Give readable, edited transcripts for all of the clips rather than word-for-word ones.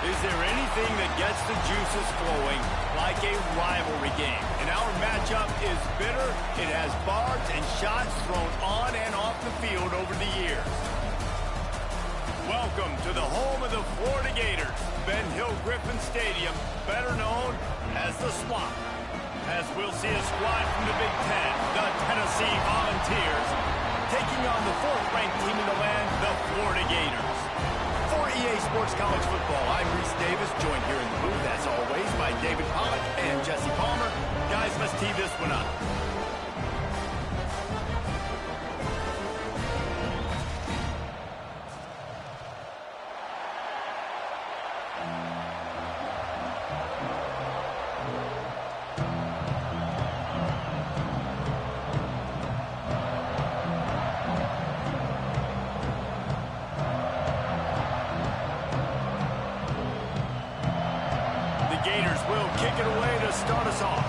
Is there anything that gets the juices flowing like a rivalry game? And our matchup is bitter. It has barbs and shots thrown on and off the field over the years. Welcome to the home of the Florida Gators, Ben Hill Griffin Stadium, better known as the Swamp. As we'll see a squad from the Big Ten, the Tennessee Volunteers, taking on the fourth-ranked team in the land, the Florida Gators. For EA Sports College Football, I'm Reese Davis, joined here in the booth, as always, by David Pollack and Jesse Palmer. Guys, let's tee this one up. Gators will kick it away to start us off.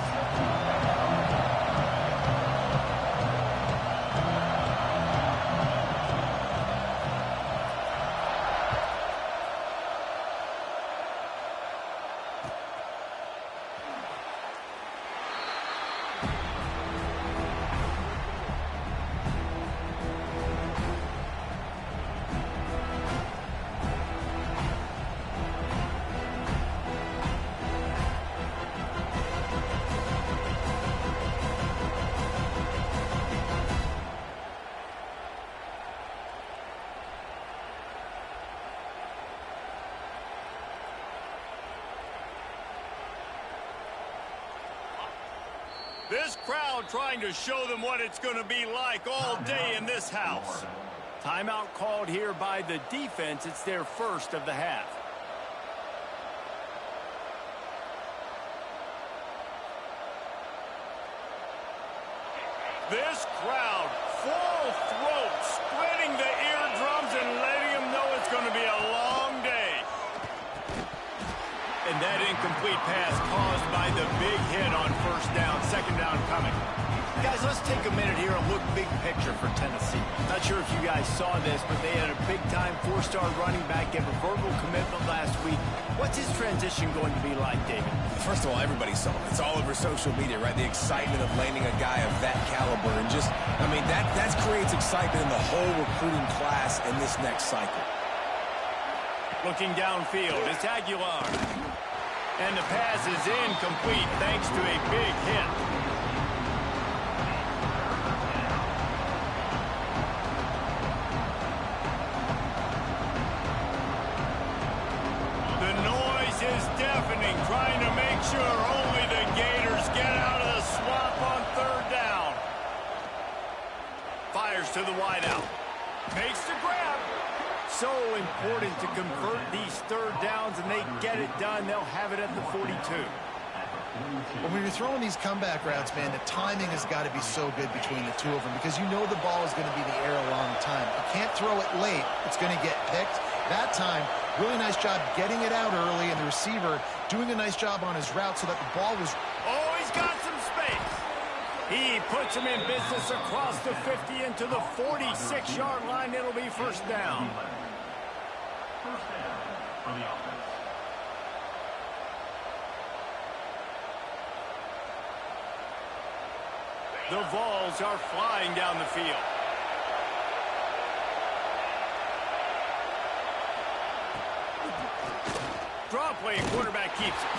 This crowd trying to show them what it's going to be like all day in this house. Timeout called here by the defense. It's their first of the half. This crowd, full throat, splitting the eardrums and letting them know it's going to be a long day. And that incomplete pass caused by the big hit on first down, second down coming. Guys, let's take a minute here and look big picture for Tennessee. Not sure if you guys saw this, but they had a big-time four-star running back give a verbal commitment last week. What's his transition going to be like, David? First of all, everybody saw it. It's all over social media, right? The excitement of landing a guy of that caliber. And just, I mean, that creates excitement in the whole recruiting class in this next cycle. Looking downfield, it's Aguilar. And the pass is incomplete thanks to a big hit. The noise is deafening, trying to make sure only the Gators get out of the swamp on third down. Fires to the wideout. Makes the grab. So important to convert these third downs, and they get it done. They'll have it at the 42. Well, when you're throwing these comeback routes, man, the timing has got to be so good between the two of them because you know the ball is going to be in the air a long time. You can't throw it late. It's going to get picked. That time, really nice job getting it out early, and the receiver doing a nice job on his route so that the ball was... Oh, he's got some space. He puts him in business across the 50 into the 46-yard line. It'll be first down. First down for the offense. The Vols are flying down the field. Draw play, quarterback keeps it.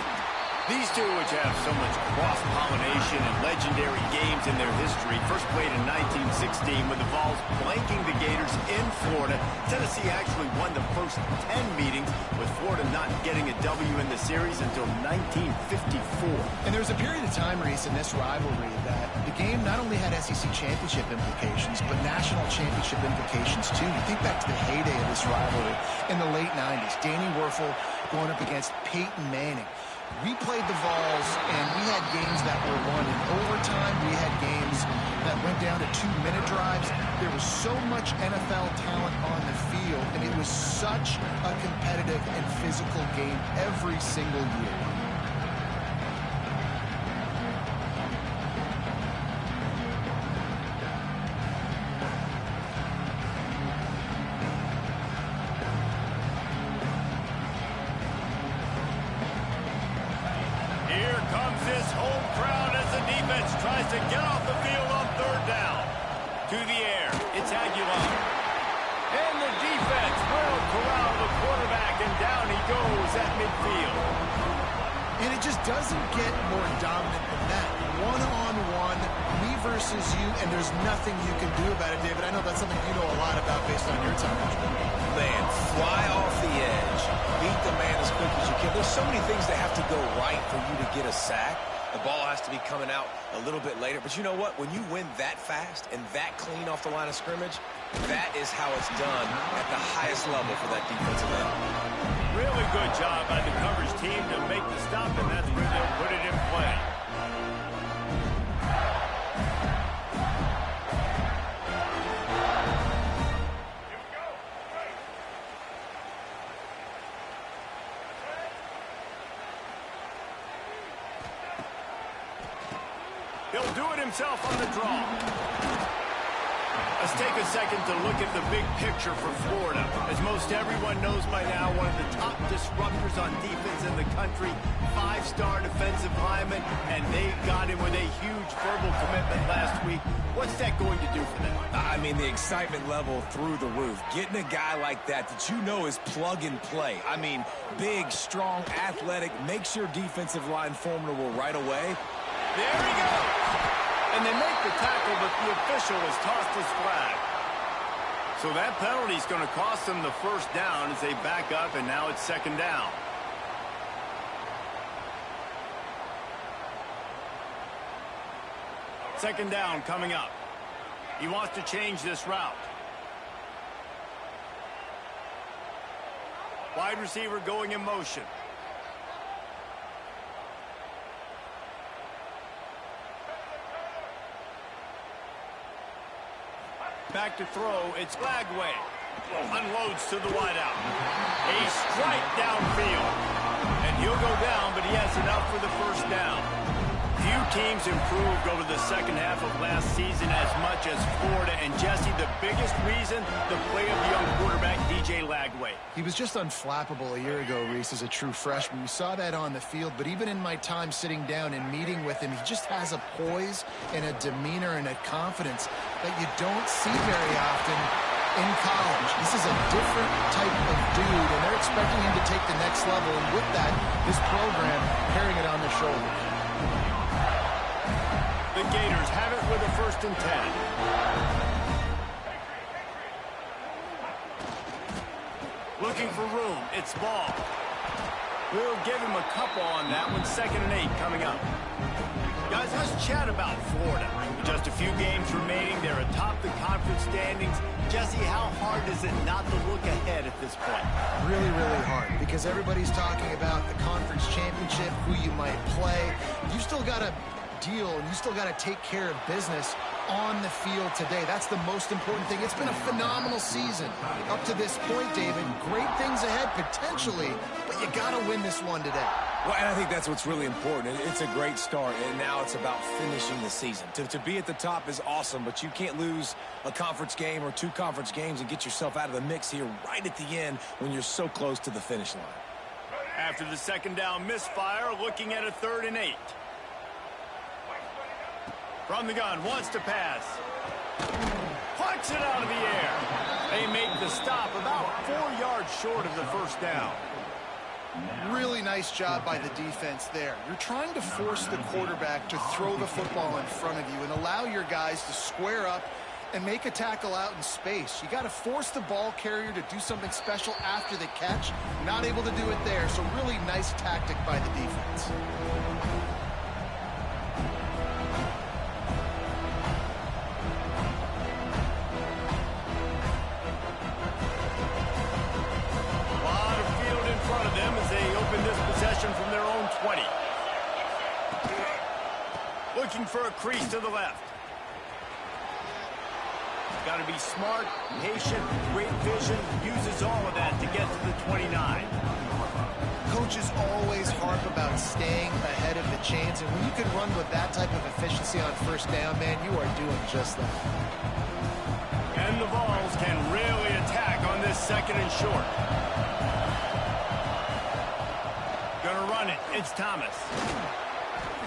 These two, which have so much cross-pollination and legendary games in their history, first played in 1916 with the Vols blanking the Gators in Florida. Tennessee actually won the first 10 meetings, with Florida not getting a W in the series until 1954. And there was a period of time, Reese, in this rivalry that the game not only had SEC championship implications, but national championship implications, too. You think back to the heyday of this rivalry in the late 90s. Danny Werfel going up against Peyton Manning. We played the Vols, and we had games that were won in overtime. We had games that went down to 2-minute drives. There was so much NFL talent on the field, and it was such a competitive and physical game every single year. this home crowd as the defense tries to get off the field on third down. To the air, it's Aguilar. And the defense will corral the quarterback, and down he goes at midfield. And it just doesn't get more dominant than that. One-on-one, me versus you, and there's nothing you can do about it, David. I know that's something you know a lot about based on your time. Man, fly off the edge, beat the man as quick as you can. There's so many things that have to go right for you to get a sack. The ball has to be coming out a little bit later. But you know what? When you win that fast and that clean off the line of scrimmage, that is how it's done at the highest level for that defensive end. Really good job by the coverage team to make the stop, and that's where they'll put it in play. He'll do it himself on the draw. Let's take a second to look at the big picture for Florida. As most everyone knows by now, one of the top disruptors on defense in the country, five-star defensive lineman, and they got him with a huge verbal commitment last week. What's that going to do for them? I mean, the excitement level through the roof. Getting a guy like that you know is plug and play. I mean, big, strong, athletic, makes your defensive line formidable right away. There he goes. And they make the tackle, but the official has tossed his flag. So that penalty is going to cost them the first down as they back up, and now it's second down. Second down coming up. He wants to change this route. Wide receiver going in motion. Back to throw, it's Lagway. Unloads to the wideout. A strike downfield. And he'll go down, but he has enough for the first down. Few teams improved over the second half of last season as much as Florida. And Jesse, the biggest reason, the play of the young quarterback, DJ Lagway. He was just unflappable a year ago, Reese, as a true freshman. We saw that on the field, but even in my time sitting down and meeting with him, he just has a poise and a demeanor and a confidence that you don't see very often in college. This is a different type of dude, and they're expecting him to take the next level, and with that, this program carrying it on their shoulders. The Gators have it with a 1st and 10. Looking for room. It's Ball. We'll give him a couple on that one. 2nd and 8 coming up. Guys, let's chat about Florida. With just a few games remaining, they're atop the conference standings. Jesse, how hard is it not to look ahead at this point? Really, really hard, because everybody's talking about the conference championship, who you might play. You still got to deal, and you still got to take care of business on the field today. That's the most important thing. It's been a phenomenal season up to this point, David. Great things ahead, potentially, but you got to win this one today. Well, and I think that's what's really important. It's a great start, and now it's about finishing the season. To be at the top is awesome, but you can't lose a conference game or 2 conference games and get yourself out of the mix here right at the end when you're so close to the finish line. After the second down misfire, looking at a 3rd and 8. From the gun, wants to pass. Plucks it out of the air. They make the stop about 4 yards short of the first down. Really nice job by the defense there. You're trying to force the quarterback to throw the football in front of you and allow your guys to square up and make a tackle out in space. You got to force the ball carrier to do something special after the catch. Not able to do it there, so really nice tactic by the defense. From their own 20. Looking for a crease to the left. Got to be smart, patient, great vision, uses all of that to get to the 29. Coaches always harp about staying ahead of the chains, and when you can run with that type of efficiency on first down, man, you are doing just that. And the Vols can really attack on this 2nd and short. Gonna run it. It's Thomas.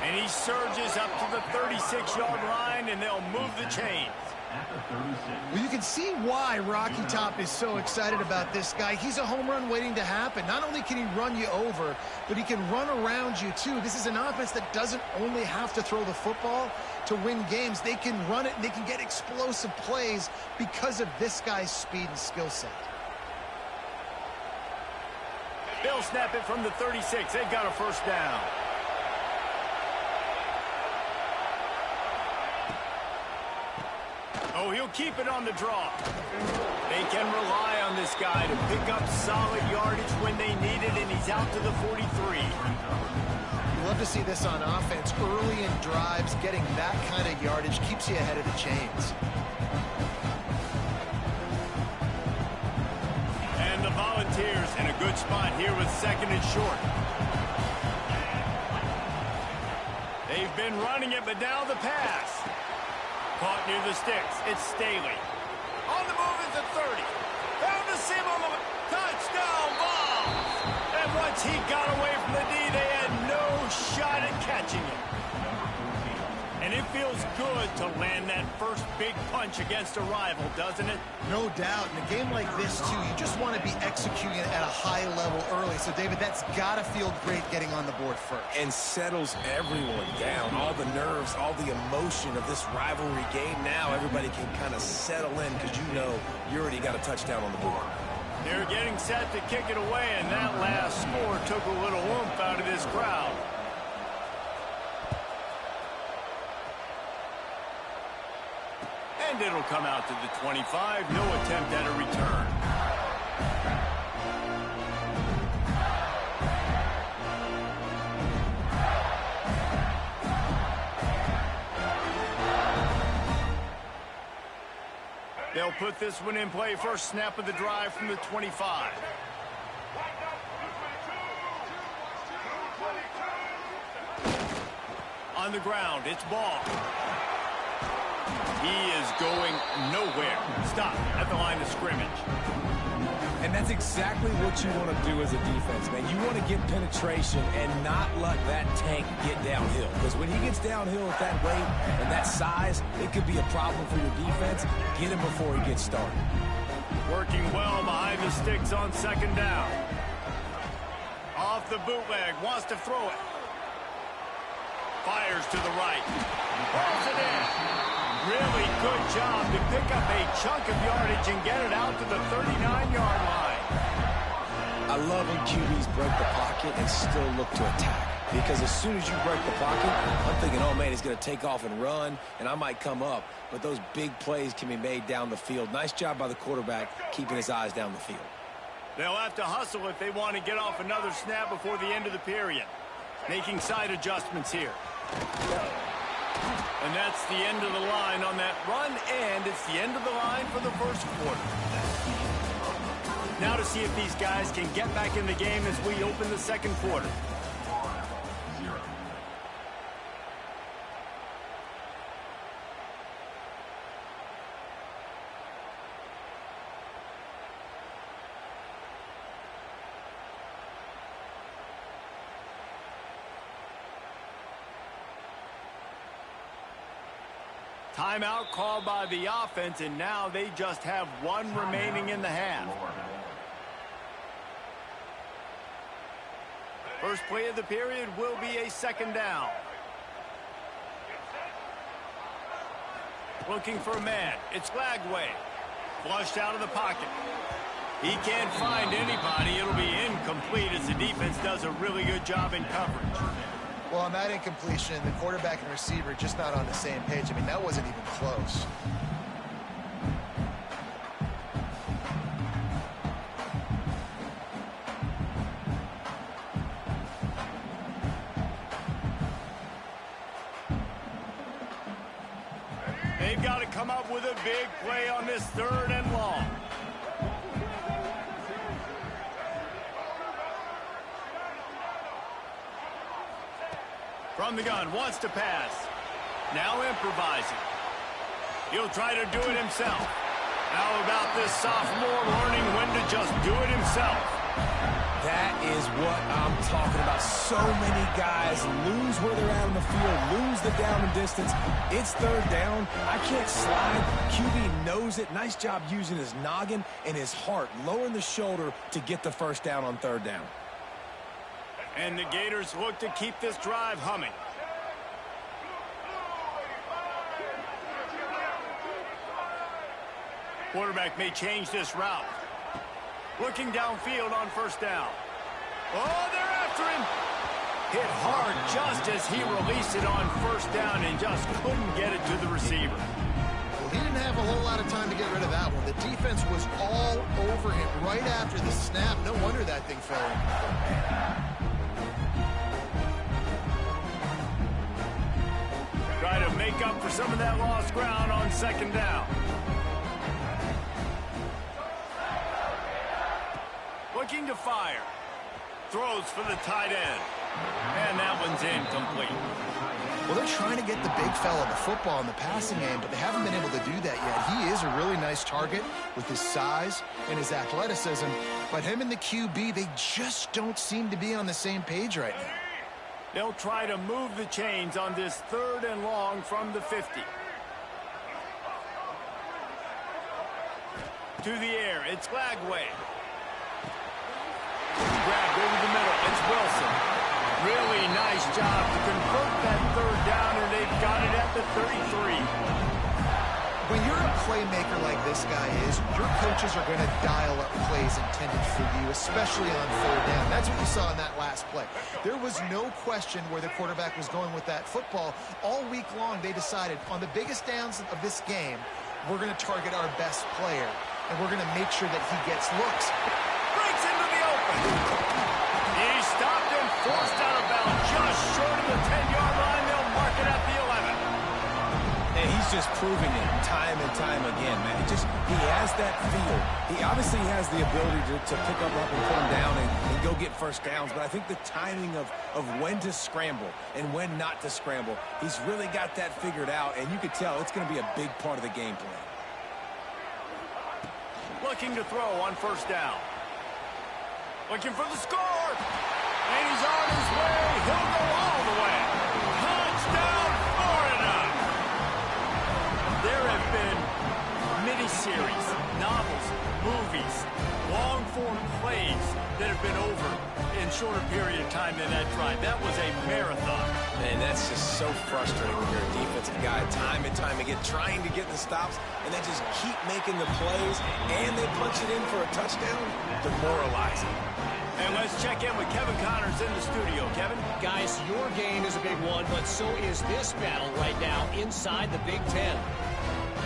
And he surges up to the 36-yard line, and they'll move the chains. Well, you can see why Rocky Top is so excited about this guy. He's a home run waiting to happen. Not only can he run you over, but he can run around you, too. This is an offense that doesn't only have to throw the football to win games. They can run it, and they can get explosive plays because of this guy's speed and skill set. They'll snap it from the 36. They've got a first down. Oh, he'll keep it on the draw. They can rely on this guy to pick up solid yardage when they need it, and he's out to the 43. You love to see this on offense. Early in drives, getting that kind of yardage keeps you ahead of the chains. And the Volunteers in a good spot here with second and short. They've been running it, but now the pass. Caught near the sticks. It's Staley. On the move is the 30. Found a seam on the touchdown ball. And once he got away from the D, they had no shot at catching him. And it feels good to land that first big punch against a rival, doesn't it? No doubt. In a game like this, too, you just want to be executing at a high level early. So, David, that's got to feel great getting on the board first. And settles everyone down. All the nerves, all the emotion of this rivalry game. Now everybody can kind of settle in because you know you already got a touchdown on the board. They're getting set to kick it away, and that last score took a little oomph out of this crowd. And it'll come out to the 25. No attempt at a return. They'll put this one in play. First snap of the drive from the 25. On the ground, it's ball. He is going nowhere. Stop at the line of scrimmage. And that's exactly what you want to do as a defense, man. You want to get penetration and not let that tank get downhill. Because when he gets downhill at that weight and that size, it could be a problem for your defense. Get him before he gets started. Working well behind the sticks on second down. Off the bootleg, wants to throw it. Fires to the right. Pulls it in. Really good job to pick up a chunk of yardage and get it out to the 39-yard line. I love when QBs break the pocket and still look to attack. Because as soon as you break the pocket, I'm thinking, oh, man, he's going to take off and run, and I might come up. But those big plays can be made down the field. Nice job by the quarterback keeping his eyes down the field. They'll have to hustle if they want to get off another snap before the end of the period. Making side adjustments here. And that's the end of the line on that run, and it's the end of the line for the first quarter. Now to see if these guys can get back in the game as we open the second quarter. Timeout called by the offense, and now they just have one remaining in the half. First play of the period will be a second down. Looking for a man. It's Lagway. Flushed out of the pocket. He can't find anybody. It'll be incomplete as the defense does a really good job in coverage. Well, on that incompletion, the quarterback and receiver just not on the same page. I mean, that wasn't even close. They've got to come up with a big play on this third and long. From the gun, wants to pass. Now improvising. He'll try to do it himself. How about this sophomore learning when to just do it himself? That is what I'm talking about. So many guys lose where they're at on the field, lose the down and distance. It's third down. I can't slide. QB knows it. Nice job using his noggin and his heart, lowering the shoulder to get the first down on third down. And the Gators look to keep this drive humming. Quarterback may change this route. Looking downfield on first down. Oh, they're after him. Hit hard just as he released it on first down and just couldn't get it to the receiver. Well, he didn't have a whole lot of time to get rid of that one. The defense was all over him right after the snap. No wonder that thing fell in. Try to make up for some of that lost ground on second down. Looking to fire. Throws for the tight end. And that one's incomplete. Well, they're trying to get the big fella the football in the passing game, but they haven't been able to do that yet. He is a really nice target with his size and his athleticism, but him and the QB, they just don't seem to be on the same page right now. They'll try to move the chains on this third and long from the 50. To the air, it's Lagway. Grabbed over the middle, it's Wilson. Really nice job to convert that third down, and they've got it at the 33. When you're a playmaker like this guy is, your coaches are going to dial up plays intended for you, especially on third down. That's what you saw in that last play. There was no question where the quarterback was going with that football. All week long, they decided on the biggest downs of this game, we're going to target our best player, and we're going to make sure that he gets looks. Breaks into the open. He stopped and forced out of bounds just short of the 10-yard line. They'll mark it at the 11. And he's just proving it time and time again, man. He has that feel. He obviously has the ability to pick up and put him down and go get first downs, but I think the timing of when to scramble and when not to scramble, he's really got that figured out, and you could tell it's going to be a big part of the game plan. Looking to throw on first down. Looking for the score. And he's on his way. He'll go all the way. Touchdown, Florida. There have been miniseries, novels, movies, long-form plays that have been over in shorter period of time than that drive. That was a marathon. And that's just so frustrating when you're a defensive guy time and time again trying to get the stops and they just keep making the plays and they punch it in for a touchdown. Demoralizing. And let's check in with Kevin Connors in the studio. Kevin? Guys, your game is a big one, but so is this battle right now inside the Big Ten.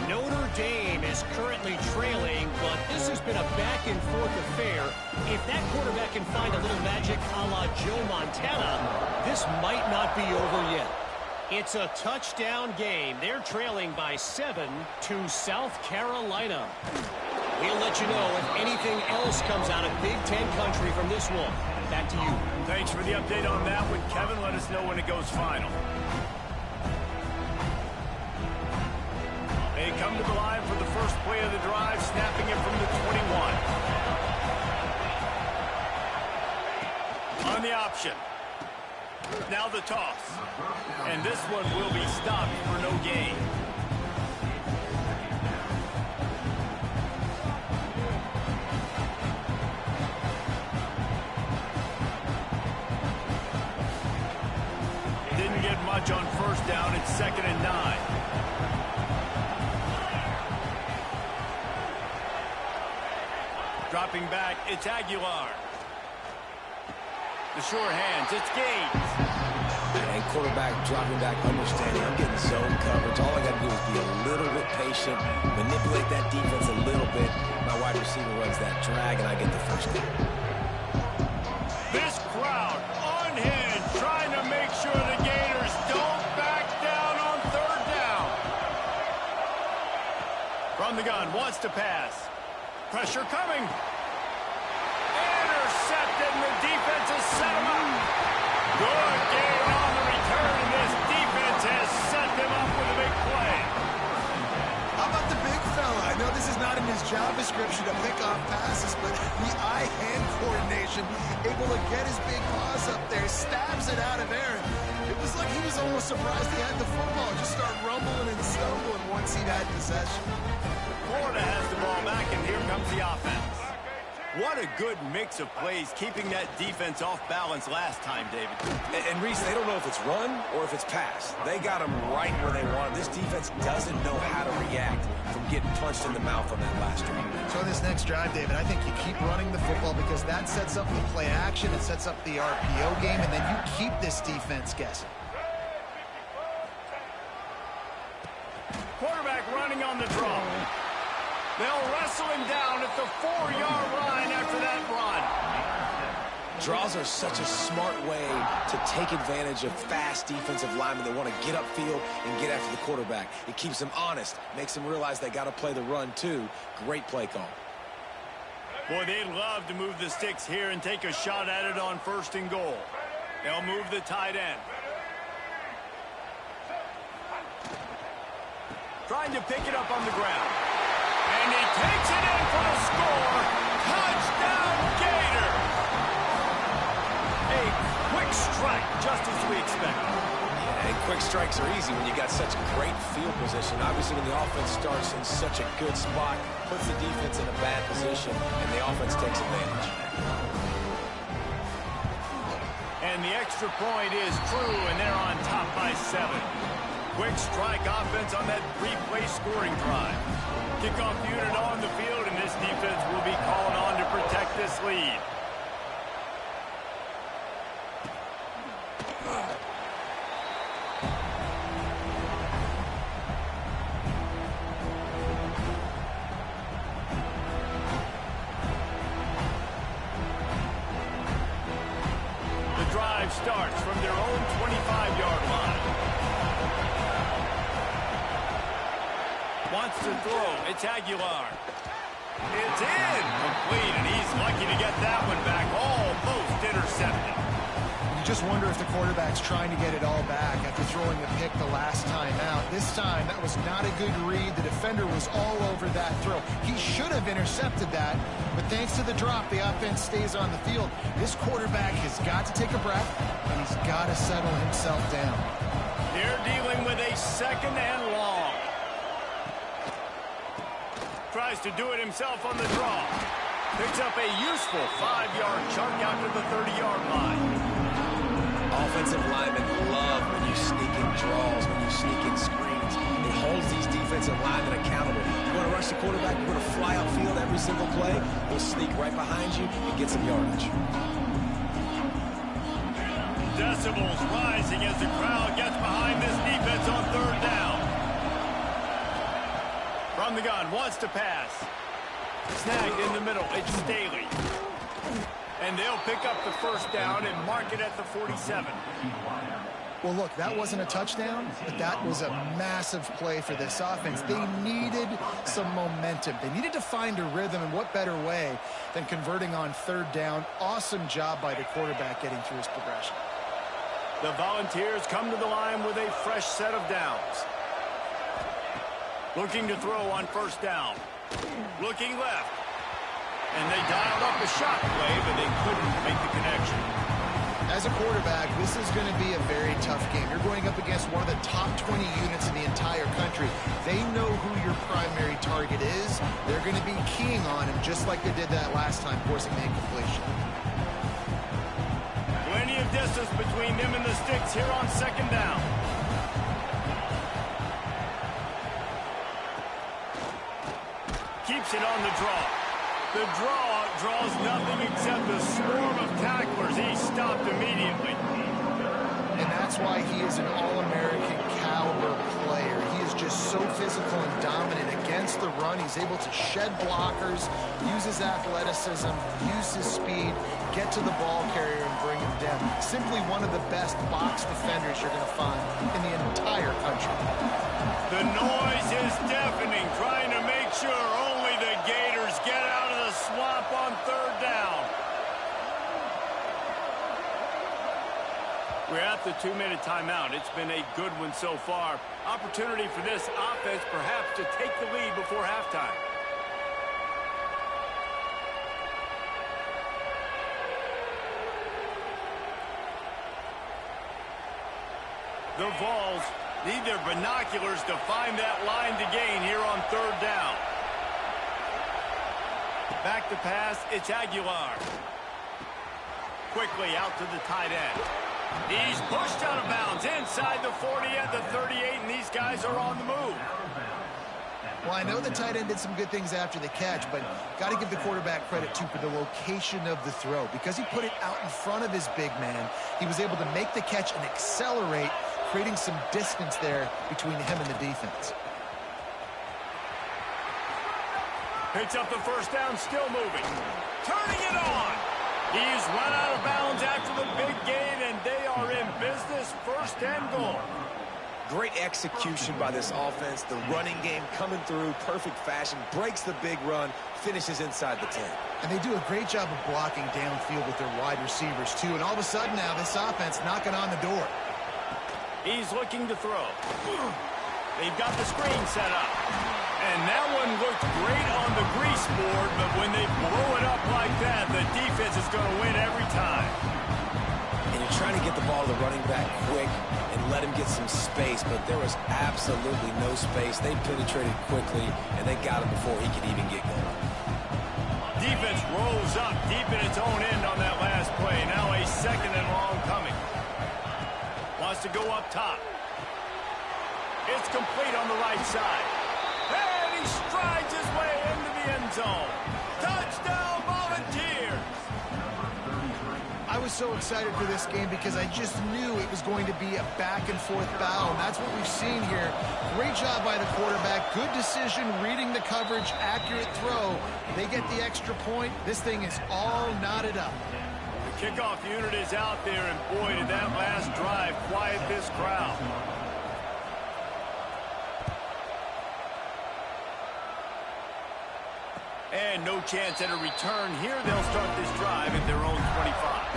Notre Dame is currently trailing, but this has been a back-and-forth affair. If that quarterback can find a little magic a la Joe Montana, this might not be over yet. It's a touchdown game. They're trailing by 7 to South Carolina. We'll let you know if anything else comes out of Big Ten country from this one. Back to you. Thanks for the update on that one, Kevin. Let us know when it goes final. They come to the line for the first play of the drive, snapping it from the 21. On the option. Now the toss. And this one will be stopped for no gain. Didn't get much on first down. It's 2nd and 9. Dropping back, it's Aguilar. The sure hands, it's Gaines. And quarterback dropping back, understanding I'm getting zone coverage. All I got to do is be a little bit patient, manipulate that defense a little bit. My wide receiver runs that drag, and I get the first down. This crowd unhinged, trying to make sure the Gators don't back down on third down. From the gun, wants to pass. Pressure coming. Intercepted, and the defense has set him up. Good game on the return, and this defense has set them up with a big play. How about the big fella? I know this is not in his job description to pick off passes, but the eye-hand coordination, it almost surprised he had the football. Just start rumbling and stumbling once he had possession. Florida has the ball back, and here comes the offense. What a good mix of plays, keeping that defense off balance last time, David. And Reese, they don't know if it's run or if it's pass. They got them right where they want them. This defense doesn't know how to react from getting punched in the mouth on that last drive. So in this next drive, David, I think you keep running the football because that sets up the play action, it sets up the RPO game, and then you keep this defense guessing. Quarterback running on the draw. They'll wrestle him down at the 4-yard line after that run. Draws are such a smart way to take advantage of fast defensive linemen that want to get upfield and get after the quarterback. It keeps them honest, makes them realize they got to play the run too. Great play call. Boy, they'd love to move the sticks here and take a shot at it on 1st and goal. They'll move the tight end. Trying to pick it up on the ground. And he takes it in for the score. Touchdown, Gator! A quick strike, just as we expected. Yeah, and quick strikes are easy when you got such great field position. Obviously, when the offense starts in such a good spot, puts the defense in a bad position, and the offense takes advantage. And the extra point is true, and they're on top by 7. Quick strike offense on that 3-play scoring drive. Kickoff unit on the field, and this defense will be called on to protect this lead. The drive starts from their own 25-yard line. Wants to throw. It's Aguilar. It's in. Complete, and he's lucky to get that one back. Almost intercepted. You just wonder if the quarterback's trying to get it all back after throwing a pick the last time out. This time, that was not a good read. The defender was all over that throw. He should have intercepted that, but thanks to the drop, the offense stays on the field. This quarterback has got to take a breath, and he's got to settle himself down. They're dealing with a 2nd and long. Tries to do it himself on the draw. Picks up a useful 5-yard chunk out to the 30-yard line. Offensive linemen love when you sneak in draws, when you sneak in screens. It holds these defensive linemen accountable. You're going to rush the quarterback, you're going to fly outfield every single play. He'll sneak right behind you and get some yardage. Decibels rising as the crowd gets behind this defense on 3rd down. From the gun, wants to pass. Snagged in the middle, it's Staley. And they'll pick up the 1st down and mark it at the 47. Well, look, that wasn't a touchdown, but that was a massive play for this offense. They needed some momentum. They needed to find a rhythm, and what better way than converting on 3rd down. Awesome job by the quarterback getting through his progression. The Volunteers come to the line with a fresh set of downs. Looking to throw on 1st down. Looking left. And they dialed up a shot play, but they couldn't make the connection. As a quarterback, this is going to be a very tough game. You're going up against one of the top 20 units in the entire country. They know who your primary target is. They're going to be keying on him, just like they did that last time, forcing the incompletion. Plenty of distance between them and the sticks here on 2nd down. Keeps it on the draw. The draw draws nothing except a swarm of tacklers. He's stopped immediately. And that's why he is an All-American caliber player. He is just so physical and dominant against the run. He's able to shed blockers, use his athleticism, use his speed, get to the ball carrier and bring him down. Simply one of the best box defenders you're going to find in the entire country. The noise is deafening, trying to make sure only the Gators get out of the swamp on 3rd down. We're at the 2-minute timeout. It's been a good one so far. Opportunity for this offense perhaps to take the lead before halftime. The Vols need their binoculars to find that line to gain here on third down. Back to pass, it's Aguilar. Quickly out to the tight end. He's pushed out of bounds inside the 40 at the 38, and these guys are on the move. Well, I know the tight end did some good things after the catch, but got to give the quarterback credit, too, for the location of the throw. Because he put it out in front of his big man, he was able to make the catch and accelerate, creating some distance there between him and the defense. Picks up the first down, still moving. Turning it on. He's run out of bounds after the big gain, and they are in business, first and goal. Great execution by this offense. The running game coming through, perfect fashion, breaks the big run, finishes inside the 10. And they do a great job of blocking downfield with their wide receivers, too. And all of a sudden now, this offense knocking on the door. He's looking to throw. They've got the screen set up. And that one looked great on the grease board, but when they blow it up like that, the defense is going to win every time. And you're trying to get the ball to the running back quick and let him get some space, but there was absolutely no space. They penetrated quickly, and they got him before he could even get going. Defense rolls up deep in its own end on that last play. Now a second and long coming. Wants to go up top. It's complete on the right side. And he strides his way into the end zone. Touchdown, Volunteers! I was so excited for this game because I just knew it was going to be a back-and-forth battle, and that's what we've seen here. Great job by the quarterback. Good decision, reading the coverage, accurate throw. They get the extra point. This thing is all knotted up. The kickoff unit is out there, and boy, did that last drive quiet this crowd. And no chance at a return here. They'll start this drive at their own 25.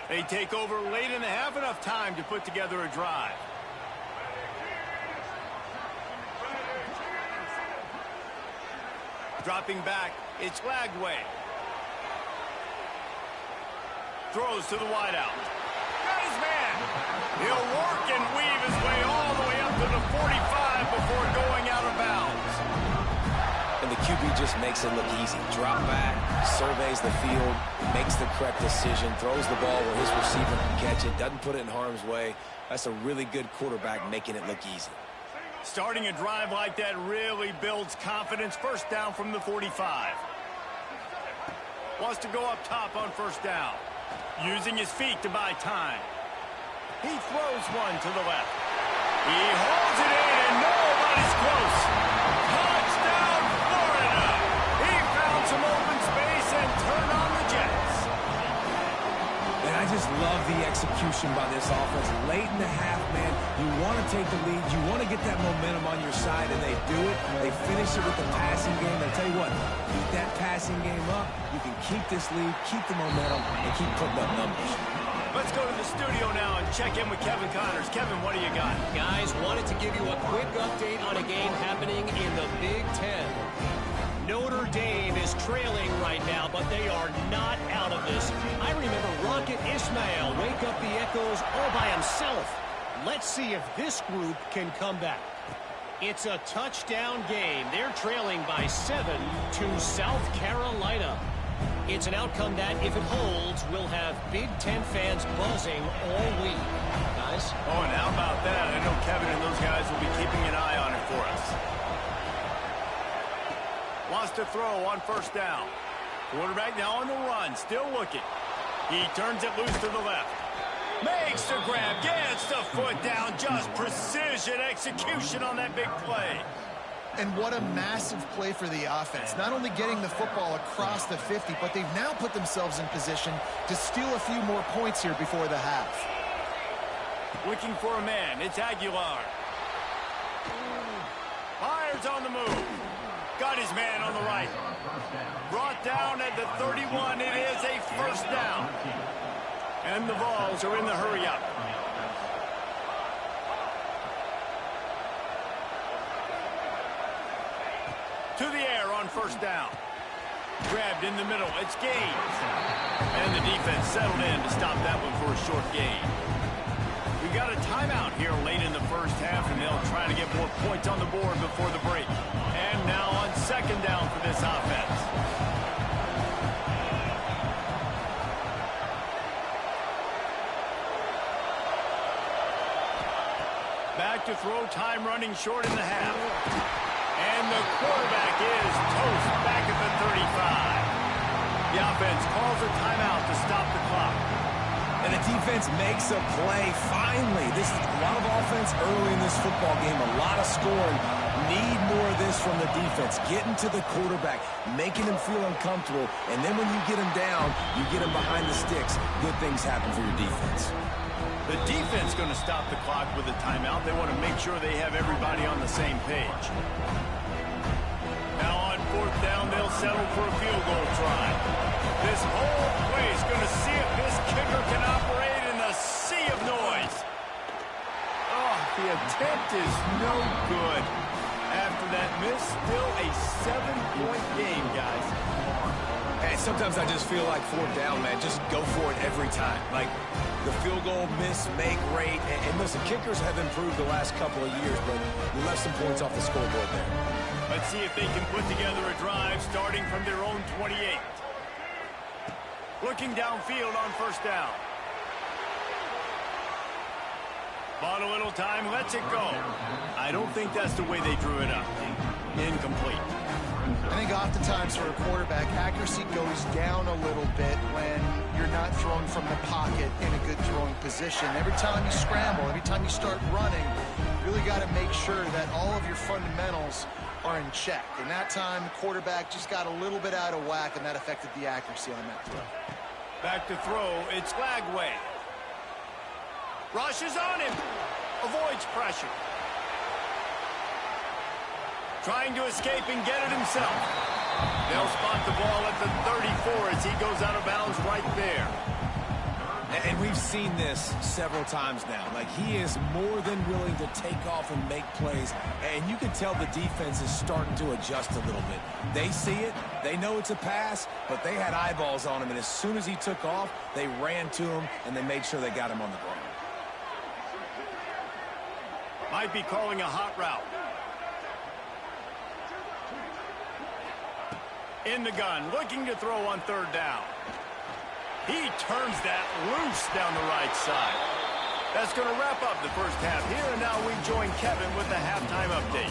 They take over late in the half, enough time to put together a drive. Dropping back, it's Lagway. Throws to the wideout. Got his man. He'll work and weave his way all the way up to the 45 before going out of bounds. And the QB just makes it look easy. Drop back, surveys the field, makes the correct decision, throws the ball where his receiver can catch it, doesn't put it in harm's way. That's a really good quarterback making it look easy. Starting a drive like that really builds confidence. First down from the 45. Wants to go up top on first down. Using his feet to buy time. He throws one to the left. He holds it in, and nobody's close. Touchdown, Florida! He found some open space and turned on the Jets. And I just love the execution by this offense. Late in the half, man, you want to take the lead. You want to get that momentum on your side, and they do it. They finish it with the passing game. I tell you what, keep that passing game up. You can keep this lead, keep the momentum, and keep putting up numbers. Let's go to the studio now and check in with Kevin Connors. Kevin, what do you got? Guys, wanted to give you a quick update on a game happening in the Big Ten. Notre Dame is trailing right now, but they are not out of this. I remember Rocket Ismail wake up the echoes all by himself. Let's see if this group can come back. It's a touchdown game. They're trailing by 7 to South Carolina. It's an outcome that, if it holds, will have Big Ten fans buzzing all week. Guys? Oh, and how about that? I know Kevin and those guys will be keeping an eye on it for us. Wants to throw on first down. Quarterback now on the run, still looking. He turns it loose to the left. Makes the grab, gets the foot down, just precision execution on that big play. And what a massive play for the offense. Not only getting the football across the 50, but they've now put themselves in position to steal a few more points here before the half. Looking for a man, it's Aguilar. Fires on the move. Got his man on the right. Brought down at the 31. It is a first down. And the Vols are in the hurry-up. To the air on first down. Grabbed in the middle. It's gained. And the defense settled in to stop that one for a short gain. We got a timeout here late in the first half, and they'll try to get more points on the board before the break. And now on second down for this offense. Back to throw, time running short in the half. And the quarterback is toast back at the 35. The offense calls a timeout to stop the clock. And the defense makes a play. Finally, this is a lot of offense early in this football game, a lot of scoring. Need more of this from the defense. Getting to the quarterback, making him feel uncomfortable, and then when you get him down, you get him behind the sticks. Good things happen for your defense. The defense going to stop the clock with a timeout. They want to make sure they have everybody on the same page. Now on fourth down, they'll settle for a field goal try. This whole play is going to see if this kicker can operate in a sea of noise. Oh, the attempt is no good. After that miss, still a 7-point game, guys. And sometimes I just feel like fourth down, man, just go for it every time. Like the field goal miss, make rate. And listen, kickers have improved the last couple of years, but we left some points off the scoreboard there. Let's see if they can put together a drive starting from their own 28. Looking downfield on first down. Bought a little time, lets it go. I don't think that's the way they drew it up. Incomplete. I think oftentimes for a quarterback, accuracy goes down a little bit when you're not throwing from the pocket in a good throwing position. Every time you scramble, every time you start running, you really got to make sure that all of your fundamentals are in check. And that time, the quarterback just got a little bit out of whack, and that affected the accuracy on that throw. Back to throw, it's Lagway. Rushes on him. Avoids pressure. Trying to escape and get it himself. They'll spot the ball at the 34 as he goes out of bounds right there. And we've seen this several times now. Like, he is more than willing to take off and make plays. And you can tell the defense is starting to adjust a little bit. They see it. They know it's a pass, but they had eyeballs on him. And as soon as he took off, they ran to him, and they made sure they got him on the ground. Might be calling a hot route. In the gun, looking to throw on third down. He turns that loose down the right side. That's going to wrap up the first half here, and now we join Kevin with the halftime update.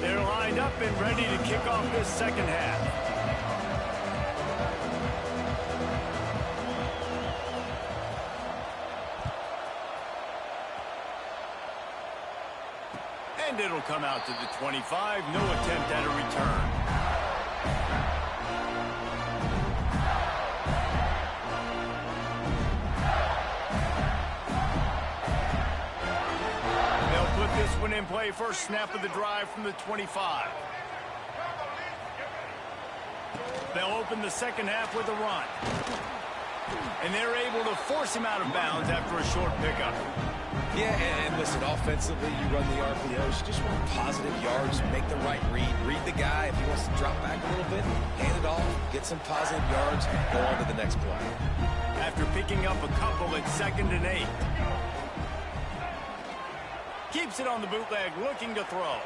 They're lined up and ready to kick off this second half. And it'll come out to the 25. No attempt at a return. They'll put this one in play. First snap of the drive from the 25. They'll open the second half with a run. And they're able to force him out of bounds after a short pickup. Yeah, and listen, offensively, you run the RPOs. You just want positive yards, make the right read. Read the guy. If he wants to drop back a little bit, hand it off, get some positive yards, go on to the next play. After picking up a couple at 2nd and 8. Keeps it on the bootleg, looking to throw.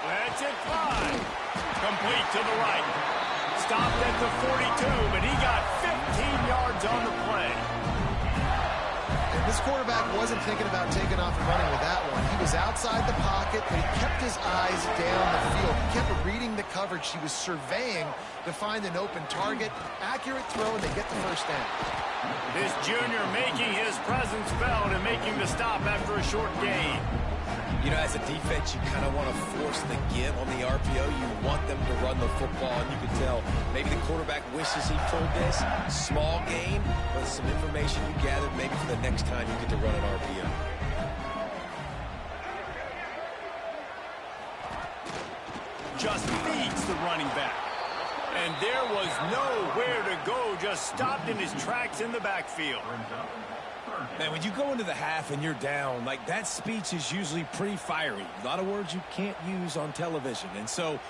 Lets it fly. Complete to the right. Stopped at the 42, but he got 15 yards on the play. This quarterback wasn't thinking about taking off and running with that one. He was outside the pocket, but he kept his eyes down the field. He kept reading the coverage. He was surveying to find an open target. Accurate throw, and they get the first down. This junior making his presence felt and making the stop after a short gain. You know, as a defense, you kind of want to force the give on the RPO. You want them to run the football, and you can tell maybe the quarterback wishes he pulled this. Small gain, but some information you gathered maybe for the next time you get to run an RPO. Just feeds the running back. And there was nowhere to go, just stopped in his tracks in the backfield. Man, when you go into the half and you're down, like, that speech is usually pretty fiery. A lot of words you can't use on television. And so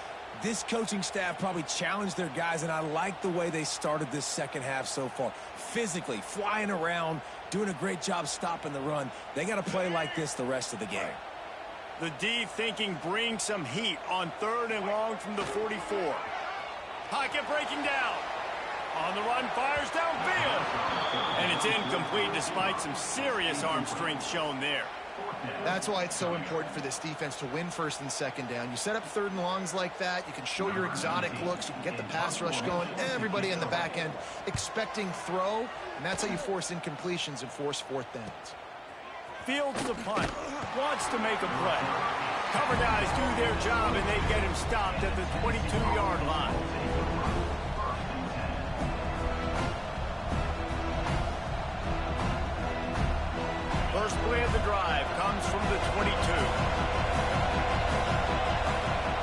this coaching staff probably challenged their guys, and I like the way they started this second half so far. Physically, flying around, doing a great job stopping the run. They got to play like this the rest of the game. The D thinking bring some heat on 3rd and long from the 44. Pocket breaking down. On the run, fires downfield. And it's incomplete despite some serious arm strength shown there. That's why it's so important for this defense to win 1st and 2nd down. You set up 3rd and longs like that. You can show your exotic looks. You can get the pass rush going. Everybody in the back end expecting throw. And that's how you force incompletions and force 4th downs. Fields the punt. Wants to make a play. Cover guys do their job, and they get him stopped at the 22-yard line. First play of the drive comes from the 22.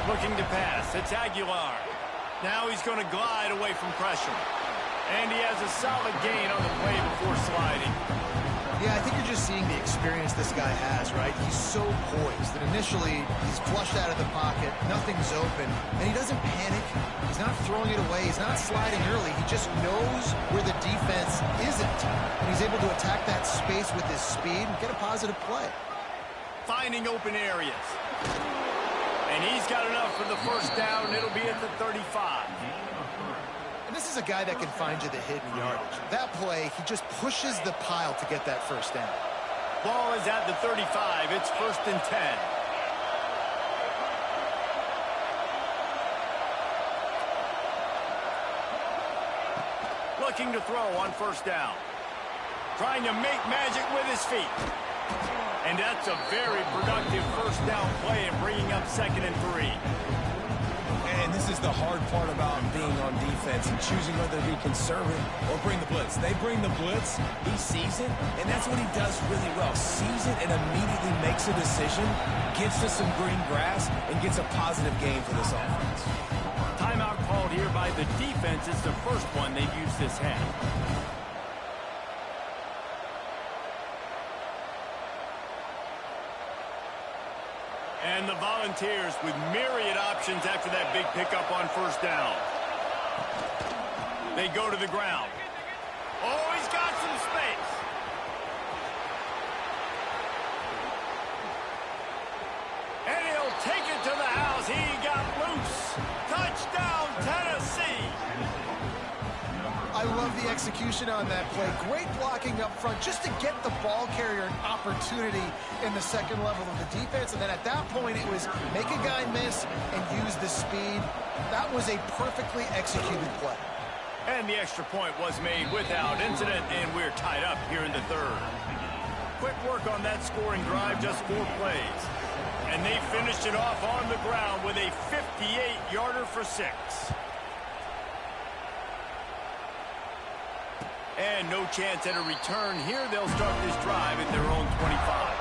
Looking to pass. It's Aguilar. Now he's going to glide away from pressure. And he has a solid gain on the play before sliding. Yeah, I think you're just seeing the experience this guy has, right? He's so poised that initially he's flushed out of the pocket, nothing's open, and he doesn't panic. He's not throwing it away. He's not sliding early. He just knows where the defense isn't, and he's able to attack that space with his speed and get a positive play. Finding open areas. And he's got enough for the first down. It'll be at the 35. And this is a guy that can find you the hidden yardage. That play, he just pushes the pile to get that first down. Ball is at the 35. It's 1st and 10. Looking to throw on 1st down. Trying to make magic with his feet. And that's a very productive 1st down play and bringing up 2nd and 3. And this is the hard part about being on defense and choosing whether to be conservative or bring the blitz. They bring the blitz, he sees it, and that's what he does really well. Sees it and immediately makes a decision, gets to some green grass, and gets a positive gain for this offense. Timeout called here by the defense. It's the first one they've used this half. And the Volunteers with myriad options after that big pickup on 1st down. They go to the ground. Oh, he's got some space. And he'll take it to the house. He got loose. Touchdown, Tennessee. I love the execution on that play. Great blocking up front just to get the ball carrier an opportunity in the 2nd level of the defense. And then at that point, it was make a guy miss and use the speed. That was a perfectly executed play. And the extra point was made without incident, and we're tied up here in the 3rd. Quick work on that scoring drive, just 4 plays. And they finished it off on the ground with a 58-yarder for 6. And no chance at a return here. They'll start this drive at their own 25.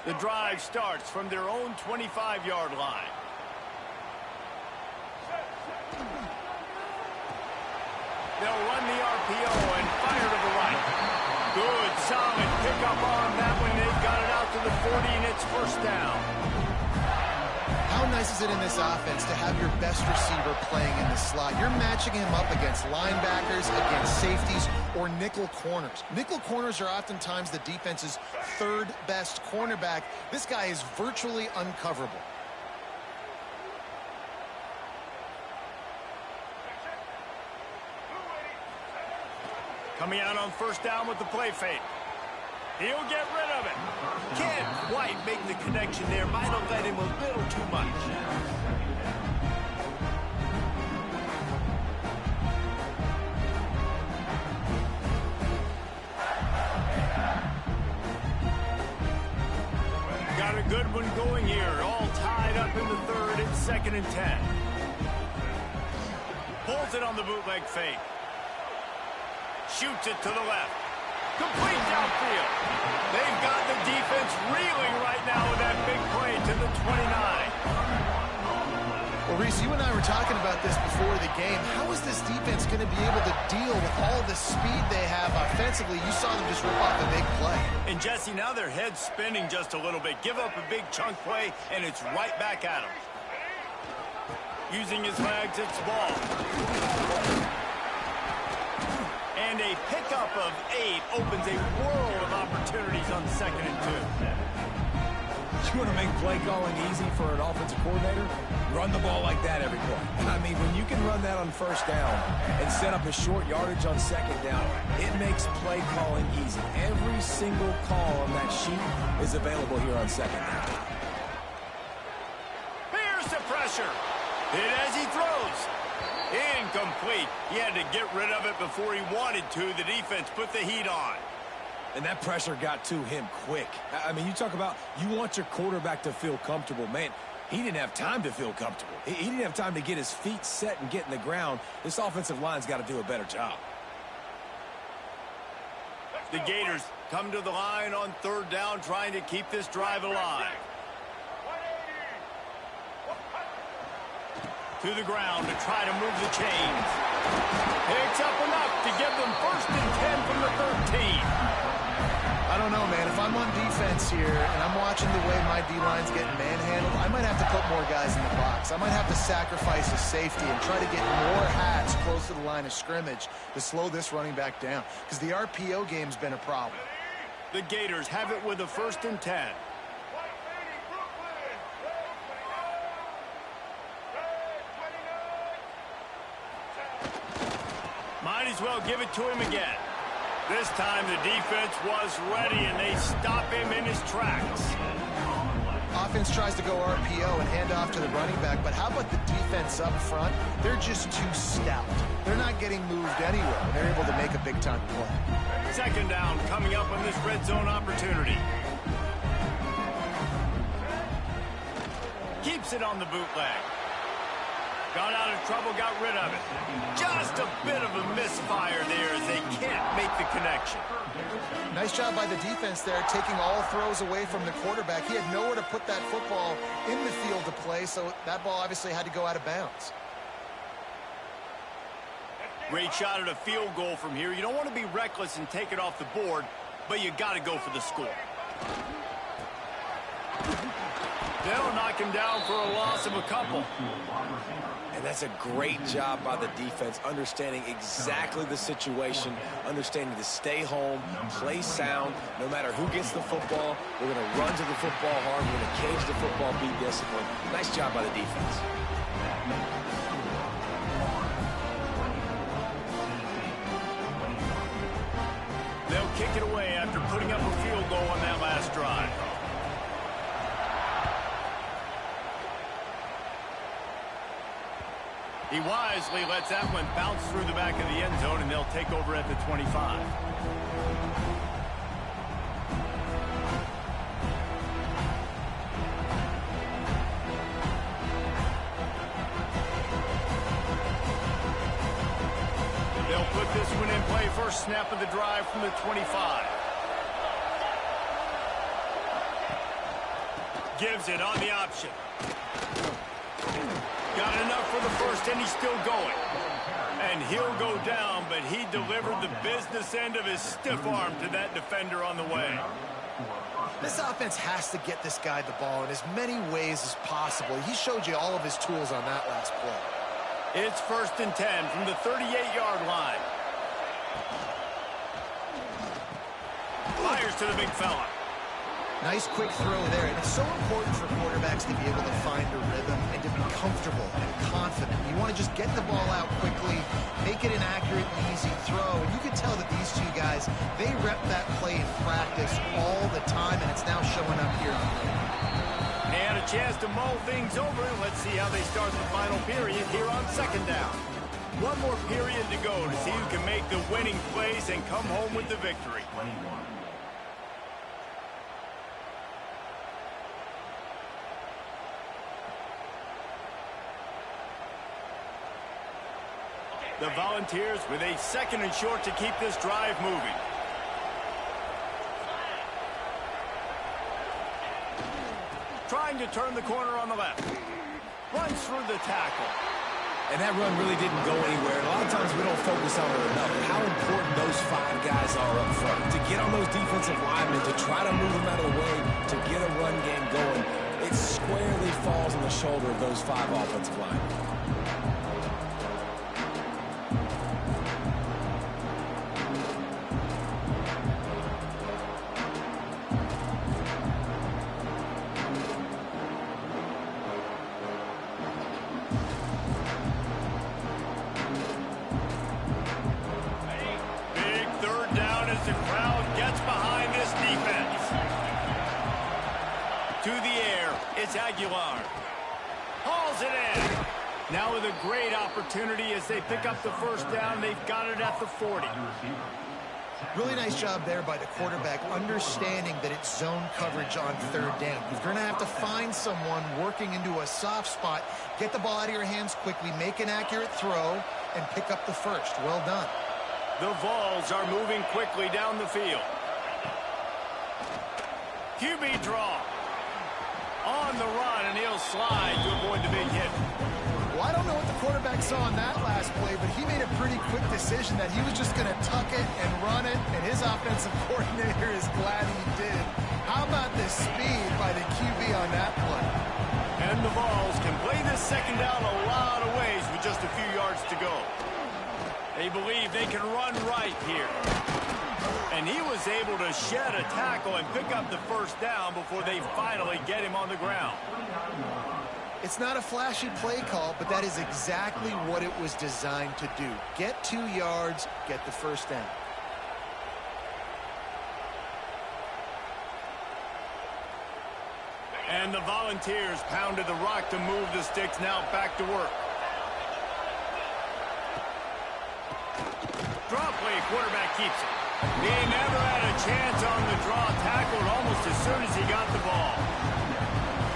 The drive starts from their own 25-yard line. They'll run the RPO and fire to the right. Good, solid pickup on that one. They've got it out to the 40, and it's 1st down. How nice is it in this offense to have your best receiver playing in the slot? You're matching him up against linebackers, against safeties, or nickel corners. Nickel corners are oftentimes the defense's 3rd best cornerback. This guy is virtually uncoverable. Coming out on 1st down with the play fake. He'll get rid of it. Can't quite make the connection there. Might have led him a little too much. Got a good one going here. All tied up in the 3rd. It's 2nd and 10. Pulls it on the bootleg fake. shoots it to the left. Complete downfield. They've got the defense reeling right now with that big play to the 29. Well, Reese, you and I were talking about this before the game. How is this defense going to be able to deal with all the speed they have offensively? You saw them just rip off a big play. And, Jesse, now their head's spinning just a little bit. Give up a big chunk play, and it's right back at him. Using his legs, it's ball. And a pickup of 8 opens a world of opportunities on 2nd and 2. You want to make play calling easy for an offensive coordinator? Run the ball like that every play. I mean, when you can run that on 1st down and set up a short yardage on 2nd down, it makes play calling easy. Every single call on that sheet is available here on 2nd down. Here's the pressure. Hit as he throws. Incomplete. He had to get rid of it before he wanted to. The defense put the heat on. And that pressure got to him quick. I mean, you talk about you want your quarterback to feel comfortable. Man, he didn't have time to feel comfortable. He didn't have time to get his feet set and get in the ground. This offensive line's got to do a better job. The Gators come to the line on 3rd down, trying to keep this drive alive. To the ground to try to move the chains. Picks up enough to give them 1st and 10 from the 13. I don't know, man. If I'm on defense here and I'm watching the way my D-line's getting manhandled, I might have to put more guys in the box. I might have to sacrifice a safety and try to get more hats close to the line of scrimmage to slow this running back down, because the RPO game's been a problem. The Gators have it with a 1st and 10. Might as well give it to him again. This time the defense was ready, and they stop him in his tracks. Offense tries to go RPO and hand off to the running back, but how about the defense up front? They're just too stout. They're not getting moved anywhere, and they're able to make a big-time play. 2nd down coming up on this red zone opportunity. Keeps it on the bootleg. Got out of trouble, got rid of it. Just a bit of a misfire there as they can't make the connection. Nice job by the defense there, taking all throws away from the quarterback. He had nowhere to put that football in the field to play, so that ball obviously had to go out of bounds. Great shot at a field goal from here. You don't want to be reckless and take it off the board, but you got to go for the score. They'll knock him down for a loss of a couple. And that's a great job by the defense, understanding exactly the situation, understanding to stay home, play sound. No matter who gets the football, we're going to run to the football hard. We're going to cage the football, be disciplined. Nice job by the defense. They'll kick it away after putting up a field goal on that last drive. He wisely lets that one bounce through the back of the end zone, and they'll take over at the 25. They'll put this one in play. First snap of the drive from the 25. Gives it on the option. Got enough for the 1st, and he's still going. And he'll go down, but he delivered the business end of his stiff arm to that defender on the way. This offense has to get this guy the ball in as many ways as possible. He showed you all of his tools on that last play. It's 1st and 10 from the 38-yard line. Fires to the big fella. Nice quick throw there. And it's so important for quarterbacks to be able to find a rhythm and to be comfortable and confident. You want to just get the ball out quickly, make it an accurate, easy throw. And you can tell that these two guys, they rep that play in practice all the time, and it's now showing up here. And a chance to mull things over. Let's see how they start the final period here on 2nd down. One more period to go to see who can make the winning plays and come home with the victory. The Volunteers with a 2nd and short to keep this drive moving. Trying to turn the corner on the left. Runs through the tackle. And that run really didn't go anywhere. A lot of times we don't focus on it enough. How important those 5 guys are up front. To get on those defensive linemen, to try to move them out of the way, to get a run game going, it squarely falls on the shoulder of those 5 offensive linemen. The crowd gets behind this defense. To the air, it's Aguilar. Hauls it in. Now with a great opportunity as they pick up the first down. They've got it at the 40. Really nice job there by the quarterback, understanding that it's zone coverage on 3rd down. You're going to have to find someone working into a soft spot, get the ball out of your hands quickly, make an accurate throw, and pick up the first. Well done. The Vols are moving quickly down the field. QB draw. On the run, and he'll slide to avoid the big hit. Well, I don't know what the quarterback saw on that last play, but he made a pretty quick decision that he was just going to tuck it and run it, and his offensive coordinator is glad he did. How about the speed by the QB on that play? And the Vols can play this 2nd down a lot of ways with just a few yards to go. They believe they can run right here. And he was able to shed a tackle and pick up the first down before they finally get him on the ground. It's not a flashy play call, but that is exactly what it was designed to do. Get 2 yards, get the first down. And the Volunteers pounded the rock to move the sticks, now back to work. Drop play, quarterback keeps it. He never had a chance on the draw, tackled almost as soon as he got the ball.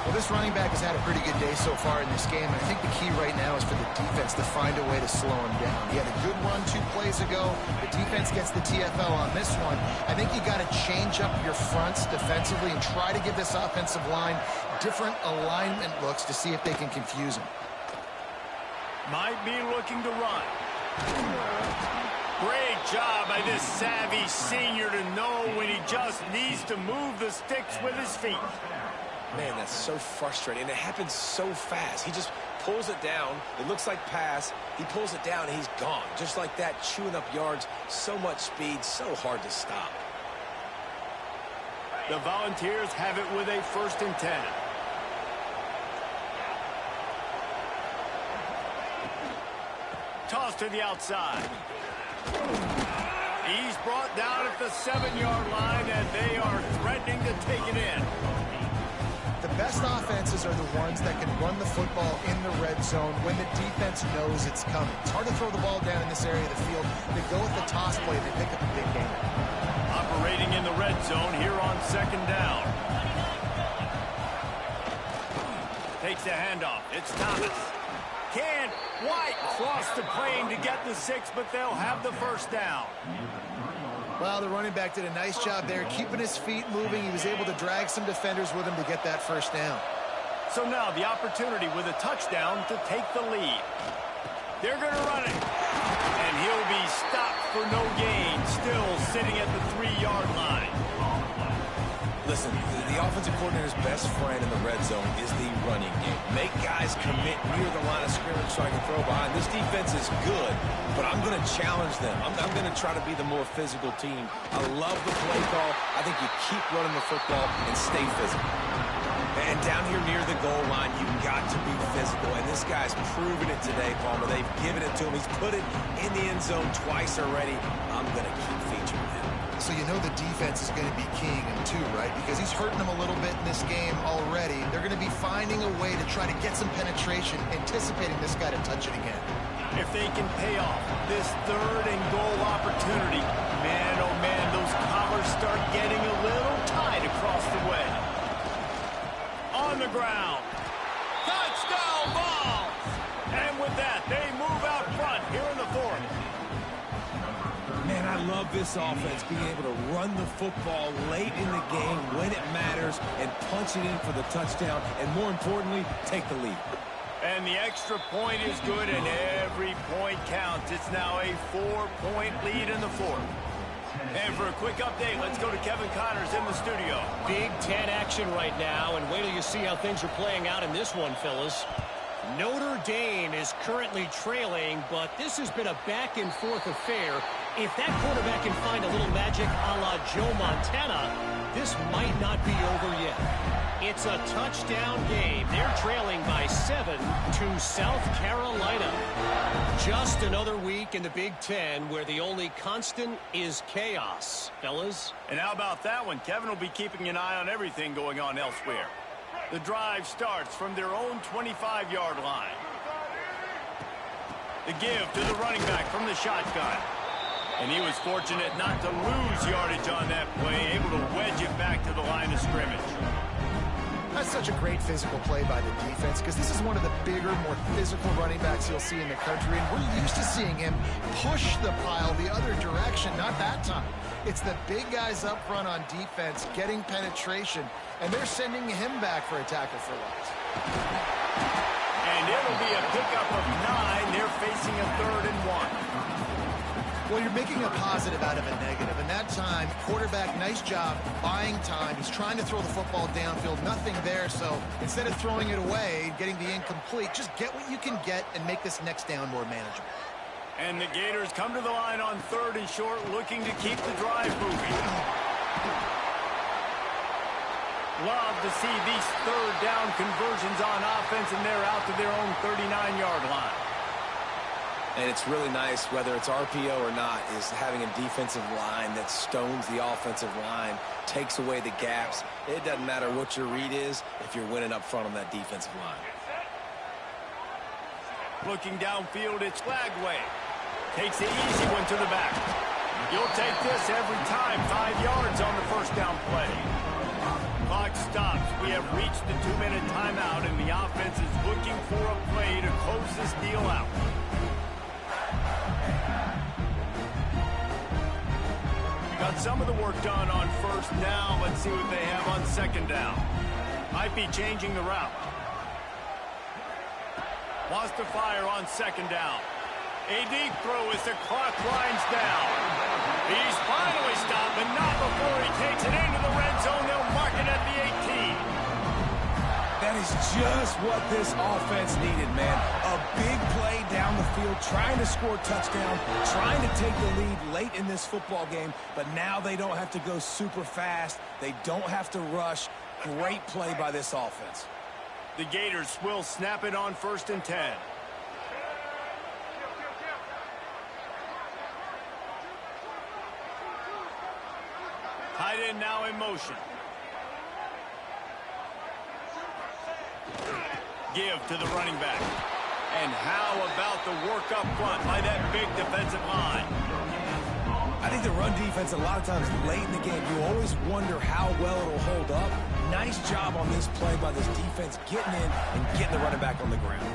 Well, this running back has had a pretty good day so far in this game. I think the key right now is for the defense to find a way to slow him down. He had a good run 2 plays ago. The defense gets the TFL on this one. I think you got to change up your fronts defensively and try to give this offensive line different alignment looks to see if they can confuse him. Might be looking to run. Great job by this savvy senior to know when he just needs to move the sticks with his feet. Man, that's so frustrating. And it happens so fast. He just pulls it down. It looks like pass. He pulls it down, and he's gone. Just like that, chewing up yards. So much speed, so hard to stop. The Volunteers have it with a 1st and 10. Toss to the outside. He's brought down at the 7-yard line, and they are threatening to take it in. The best offenses are the ones that can run the football in the red zone when the defense knows it's coming. It's hard to throw the ball down in this area of the field. They go with the toss play, they pick up a big game. Operating in the red zone here on 2nd down. Takes the handoff. It's Thomas. Can White cross the plane to get the 6, but they'll have the first down. Well, the running back did a nice job there, keeping his feet moving. He was able to drag some defenders with him to get that first down. So now the opportunity with a touchdown to take the lead. They're going to run it. And he'll be stopped for no gain, still sitting at the 3-yard line. Listen, the offensive coordinator's best friend in the red zone is the running game. Make guys commit near the line of scrimmage so I can throw behind. This defense is good, but I'm going to challenge them. I'm going to try to be the more physical team. I love the play call. I think you keep running the football and stay physical. And down here near the goal line, you've got to be physical. And this guy's proven it today, Palmer. They've given it to him. He's put it in the end zone twice already. I'm going to keep featuring him. So you know the defense is going to be keying him too, right? Because he's hurting them a little bit in this game already. They're going to be finding a way to try to get some penetration, anticipating this guy to touch it again. If they can pay off this 3rd and goal opportunity, man, oh man, those collars start getting a little tight across the way. On the ground. Touchdown Vols! And with that, they move out front here in the 4th. love this offense being able to run the football late in the game when it matters and punch it in for the touchdown and, more importantly, take the lead. And the extra point is good, and every point counts. It's now a 4-point lead in the fourth. And for a quick update, let's go to Kevin Connors in the studio. Big Ten action right now, and wait till you see how things are playing out in this one, fellas. Notre Dame is currently trailing, but this has been a back-and-forth affair. If that quarterback can find a little magic a la Joe Montana, this might not be over yet. It's a touchdown game. They're trailing by 7 to South Carolina. Just another week in the Big Ten where the only constant is chaos, fellas. And how about that one? Kevin will be keeping an eye on everything going on elsewhere. The drive starts from their own 25-yard line. The give to the running back from the shotgun. And he was fortunate not to lose yardage on that play, able to wedge it back to the line of scrimmage. That's such a great physical play by the defense because this is one of the bigger, more physical running backs you'll see in the country. And we're used to seeing him push the pile the other direction, not that time. It's the big guys up front on defense getting penetration, and they're sending him back for a tackle for loss. And it'll be a pickup of 9. They're facing a 3rd and 1. Well, you're making a positive out of a negative. And that time, quarterback, nice job buying time. He's trying to throw the football downfield. Nothing there. So instead of throwing it away, getting the incomplete, just get what you can get and make this next down more manageable. And the Gators come to the line on 3rd and short, looking to keep the drive moving. Love to see these 3rd down conversions on offense, and they're out to their own 39-yard line. And it's really nice, whether it's RPO or not, is having a defensive line that stones the offensive line, takes away the gaps. It doesn't matter what your read is if you're winning up front on that defensive line. Looking downfield, it's Flagway. Takes the easy one to the back. You'll take this every time. 5 yards on the first down play. Clock stops. We have reached the 2-minute timeout, and the offense is looking for a play to close this deal out. Got some of the work done on first down. Let's see what they have on second down. Might be changing the route. Wants to fire on second down. A deep throw as the clock winds down. He's finally stopped, but not before he takes it into the red zone. They'll mark it at the 18. That is just what this offense needed, man. A big play down the field, trying to score a touchdown, trying to take the lead late in this football game, but now they don't have to go super fast. They don't have to rush. Great play by this offense. The Gators will snap it on 1st and 10. Tight end now in motion. Give to the running back. And how about the work up front by that big defensive line? I think the run defense, a lot of times late in the game, you always wonder how well it'll hold up. Nice job on this play by this defense, getting in and getting the running back on the ground.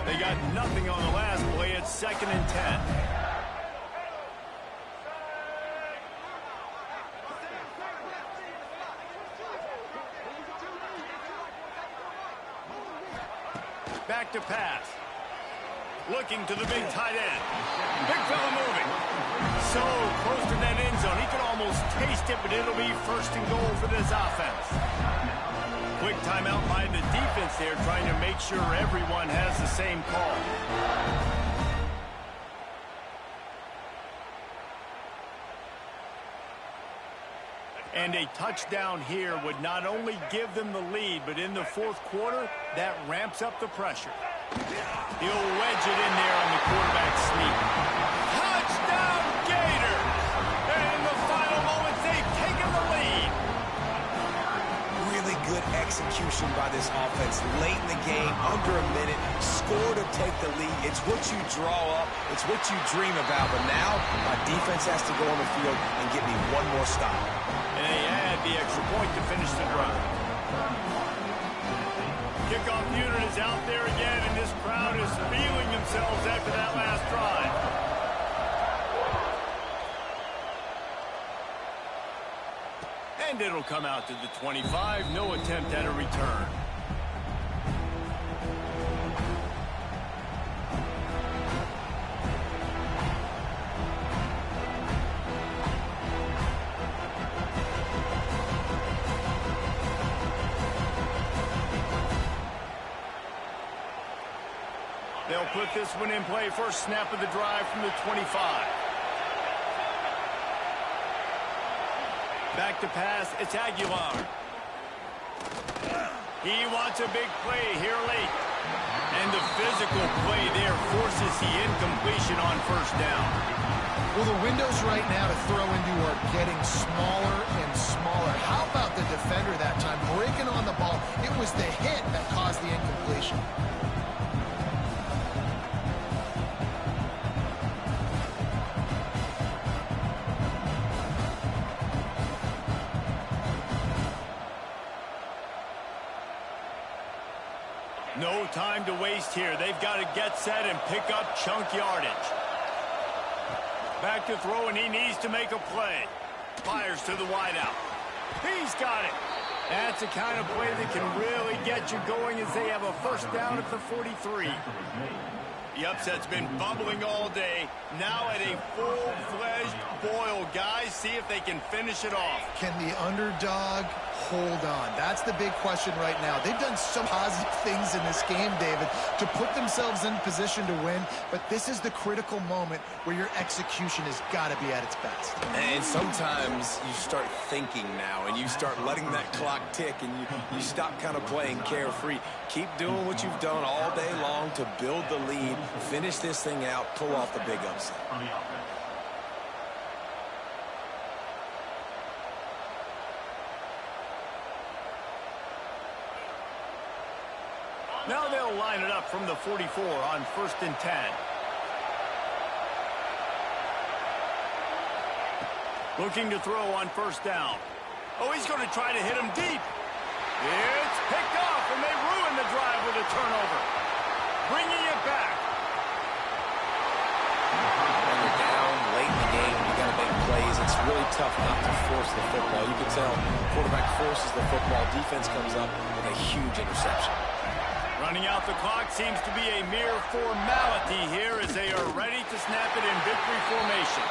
They got nothing on the last play. It's 2nd and 10. Back to pass. Looking to the big tight end. Big fella moving. So close to that end zone. He could almost taste it, but it'll be 1st and goal for this offense. Quick timeout by the defense there, trying to make sure everyone has the same call. And a touchdown here would not only give them the lead, but in the 4th quarter, that ramps up the pressure. He'll wedge it in there on the quarterback sneak. Touchdown Gators! And in the final moments, they've taken the lead. Really good execution by this offense. Late in the game, under a minute, score to take the lead. It's what you draw up. It's what you dream about. But now, my defense has to go on the field and get me one more stop. And they add the extra point to finish the drive. Kickoff unit is out there again, and this crowd is feeling themselves after that last drive. And it'll come out to the 25. No attempt at a return. They'll put this one in play. First snap of the drive from the 25. Back to pass, it's Aguilar. He wants a big play here late. And the physical play there forces the incompletion on first down. Well, the windows right now to throw into are getting smaller and smaller. How about the defender that time breaking on the ball? It was the hit that caused the incompletion. No time to waste here. They've got to get set and pick up chunk yardage. Back to throw, and he needs to make a play. Fires to the wideout. He's got it. That's the kind of play that can really get you going as they have a first down at the 43. The upset's been bubbling all day. Now at a full-fledged boil. Guys, see if they can finish it off. Can the underdog hold on? That's the big question right now. They've done some positive things in this game, David, to put themselves in position to win, but this is the critical moment where your execution has got to be at its best. And sometimes you start thinking now, and you start letting that clock tick, and you stop kind of playing carefree. Keep doing what you've done all day long to build the lead, finish this thing out, pull off the big upset. Now they'll line it up from the 44 on 1st and 10. Looking to throw on first down. Oh, he's going to try to hit him deep. It's picked off, and they ruin the drive with a turnover. Bringing it back. When you're down late in the game, you got to make plays. It's really tough not to force the football. You can tell quarterback forces the football. Defense comes up with a huge interception. Running out the clock seems to be a mere formality here as they are ready to snap it in victory formation.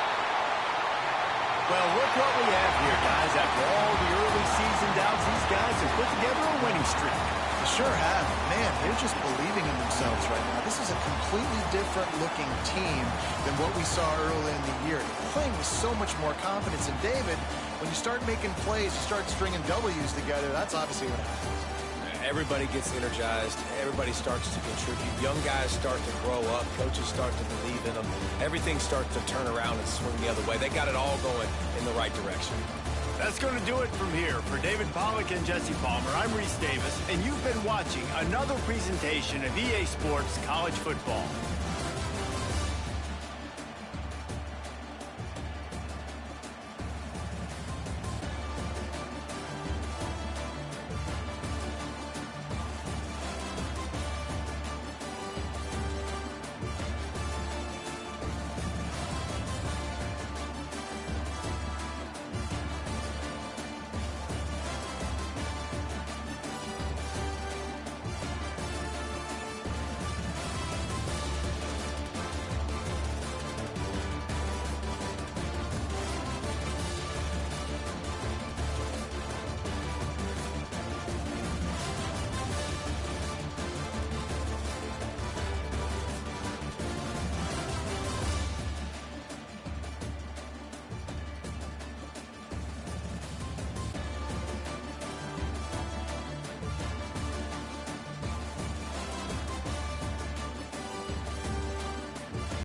Well, look what we have here, guys. After all the early season doubts, these guys have put together a winning streak. They sure have. Man, they're just believing in themselves right now. This is a completely different looking team than what we saw early in the year. They're playing with so much more confidence. And David, when you start making plays, you start stringing W's together, that's obviously what happens. Everybody gets energized. Everybody starts to contribute. Young guys start to grow up. Coaches start to believe in them. Everything starts to turn around and swing the other way. They got it all going in the right direction. That's going to do it from here. For David Pollack and Jesse Palmer, I'm Reese Davis, and you've been watching another presentation of EA Sports College Football.